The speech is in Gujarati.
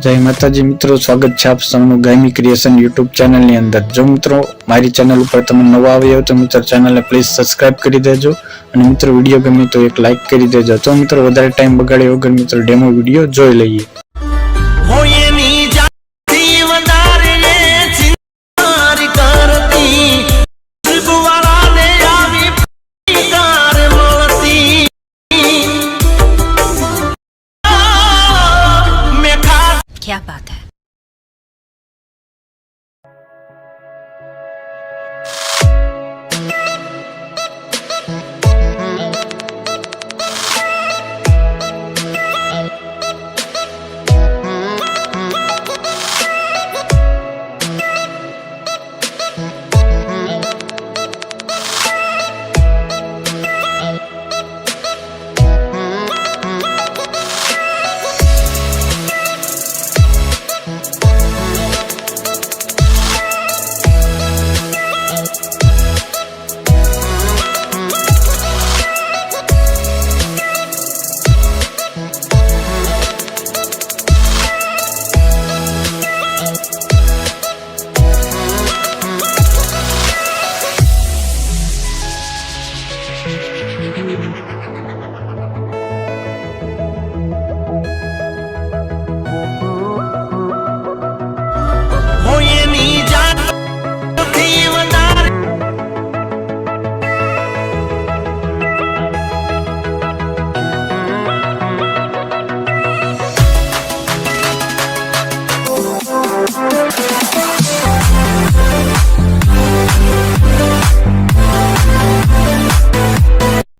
जय माताजी मित्रों, स्वागत है आप सबनु गायमी क्रिएशन यूट्यूब चैनल ની અંદર। જો મિત્રો મારી ચેનલ ઉપર તમે નવા આવ્યા હો તો મિત્રો ચેનલને પ્લીઝ સબસ્ક્રાઇબ કરી દેજો અને મિત્રો વિડિયો ગમે તો એક લાઈક કરી દેજો। તો મિત્રો વધારે ટાઈમ બગાડ્યા વગર મિત્રો ડેમો વિડિયો જોઈ લઈએ। क्या बात है।